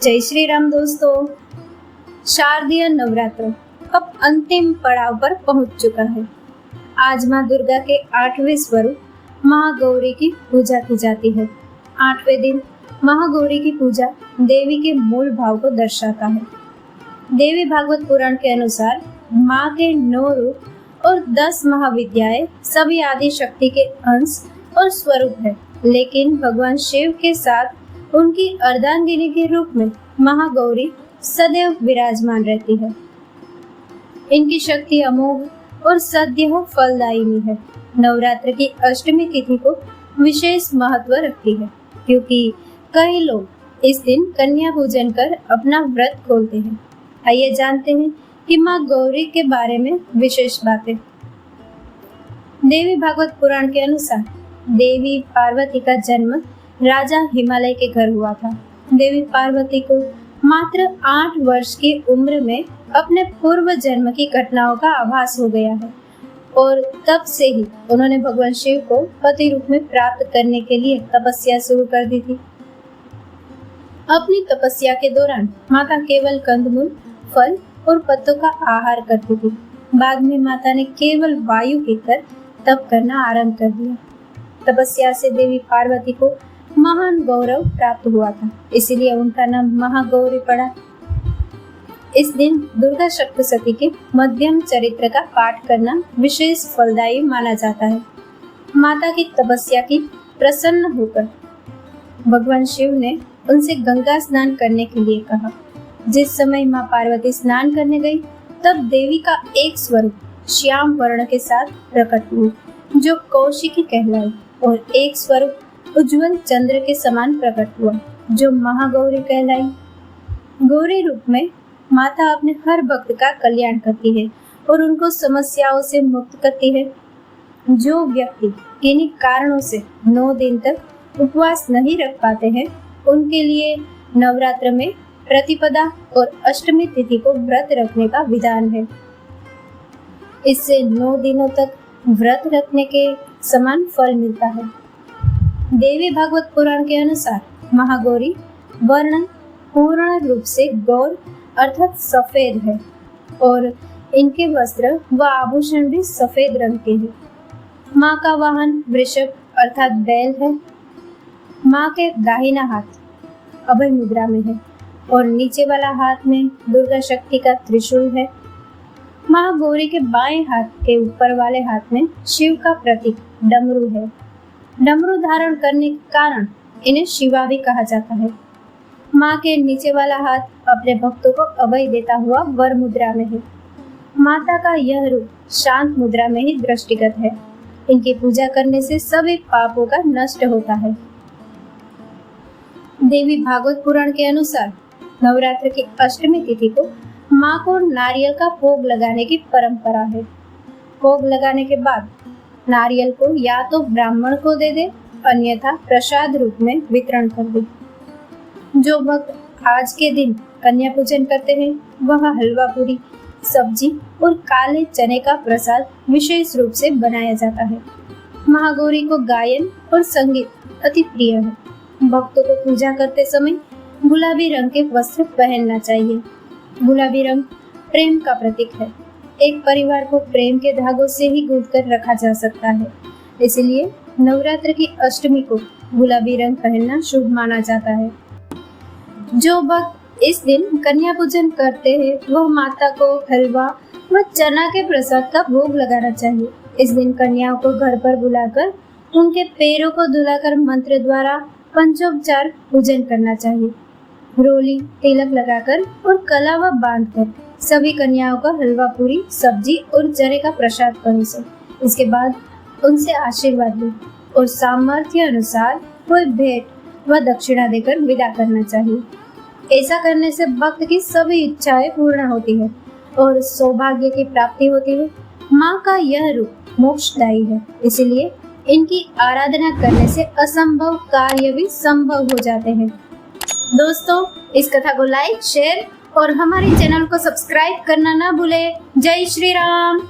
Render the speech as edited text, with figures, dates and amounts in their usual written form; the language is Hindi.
जय श्री राम दोस्तों। शारदीय नवरात्र अब अंतिम पड़ाव पर पहुंच चुका है। आज मां दुर्गा के 8वें स्वरूप महागौरी की पूजा की जाती है। 8वें दिन महागौरी की पूजा देवी के मूल भाव को दर्शाता है। देवी भागवत पुराण के अनुसार मां के 9 रूप और 10 महाविद्याएं सभी आदि शक्ति के अंश और स्वरूप है, लेकिन भगवान शिव के साथ उनकी अर्धांगिनी के रूप में महागौरी सदैव विराजमान रहती है। इनकी शक्ति अमोघ और सदैव फलदायिनी है। नवरात्र की अष्टमी तिथि को विशेष महत्व रखती है, क्योंकि कई लोग इस दिन कन्या पूजन कर अपना व्रत खोलते हैं। आइए जानते हैं कि माँ गौरी के बारे में विशेष बातें। देवी भागवत पुराण के अनुसार देवी पार्वती का जन्म राजा हिमालय के घर हुआ था। देवी पार्वती को मात्र 8 वर्ष की उम्र में अपने पूर्व जन्म की घटनाओं का आभास हो गया है और तब से ही उन्होंने भगवान शिव को पति रूप में प्राप्त करने के लिए तपस्या शुरू कर दी थी। अपनी तपस्या के दौरान माता केवल कंदमूल, फल और पत्तों का आहार करती थी। बाद में माता ने केवल वायु पीकर तप करना आरंभ कर दिया। तपस्या से देवी पार्वती को महान गौरव प्राप्त हुआ था, इसीलिए उनका नाम महागौरी पड़ा। इस दिन दुर्गा सप्तशती के मध्यम चरित्र का पाठ करना विशेष फलदायी माना जाता है। माता की तपस्या की प्रसन्न होकर भगवान शिव ने उनसे गंगा स्नान करने के लिए कहा। जिस समय माँ पार्वती स्नान करने गई, तब देवी का एक स्वरूप श्याम वर्ण के साथ प्रकट हुई, जो कौशिकी कहलाई, और एक स्वरूप उज्जवल चंद्र के समान प्रकट हुआ, जो महागौरी कहलाई। गौरी रूप में माता अपने हर भक्त का कल्याण करती है और उनको समस्याओं से मुक्त करती है। जो व्यक्ति किन्हीं कारणों से 9 दिन तक उपवास नहीं रख पाते हैं, उनके लिए नवरात्र में प्रतिपदा और अष्टमी तिथि को व्रत रखने का विधान है। इससे 9 दिनों तक व्रत रखने के समान फल मिलता है। देवी भागवत पुराण के अनुसार महागौरी वर्णन पूर्ण रूप से गौर अर्थात सफेद है और इनके वस्त्र व आभूषण भी सफेद रंग के हैं। माँ का वाहन वृषभ अर्थात बैल है। माँ के दाहिना हाथ अभय मुद्रा में है और नीचे वाला हाथ में दुर्गा शक्ति का त्रिशूल है। महागौरी के बाएं हाथ के ऊपर वाले हाथ में शिव का प्रतीक डमरू है। डमरू धारण करने के कारण इन्हें शिवा भी कहा जाता है। माँ के नीचे वाला हाथ अपने भक्तों को अभय देता हुआ वर मुद्रा में है। माता का यह रूप शांत मुद्रा में ही दृष्टिगत है। इनकी पूजा करने से सभी पापों का नष्ट होता है। देवी भागवत पुराण के अनुसार नवरात्र की अष्टमी तिथि को माँ को नारियल का भोग लगाने की परंपरा है। भोग लगाने के बाद नारियल को या तो ब्राह्मण को दे दे, अन्यथा प्रसाद रूप में वितरण कर दे। जो भक्त आज के दिन कन्या पूजन करते हैं, वह हलवा पूरी, सब्जी और काले चने का प्रसाद विशेष रूप से बनाया जाता है। महागौरी को गायन और संगीत अति प्रिय है। भक्तों को पूजा करते समय गुलाबी रंग के वस्त्र पहनना चाहिए। गुलाबी रंग प्रेम का प्रतीक है। एक परिवार को प्रेम के धागों से ही गूंथ कर रखा जा सकता है, इसलिए नवरात्र की अष्टमी को गुलाबी रंग पहनना शुभ माना जाता है। जो भक्त इस दिन कन्या पूजन करते हैं, वह माता को हलवा व चना के प्रसाद का भोग लगाना चाहिए। इस दिन कन्याओं को घर पर बुलाकर उनके पैरों को धुलाकर मंत्र द्वारा पंचोपचार पूजन करना चाहिए। रोली, तिलक लगाकर और कलावा बांधकर सभी कन्याओं का हलवा पूरी, सब्जी और चने का प्रसाद परोसे। इसके बाद उनसे आशीर्वाद लें और सामर्थ्य अनुसार कोई भेंट व दक्षिणा देकर विदा करना चाहिए। ऐसा करने से भक्त की सभी इच्छाएं पूर्ण होती है और सौभाग्य की प्राप्ति होती है। माँ का यह रूप मोक्षदायी है, इसलिए इनकी आराधना करने से असंभव कार्य भी संभव हो जाते हैं। दोस्तों, इस कथा को लाइक, शेयर और हमारे चैनल को सब्सक्राइब करना ना भूले। जय श्री राम।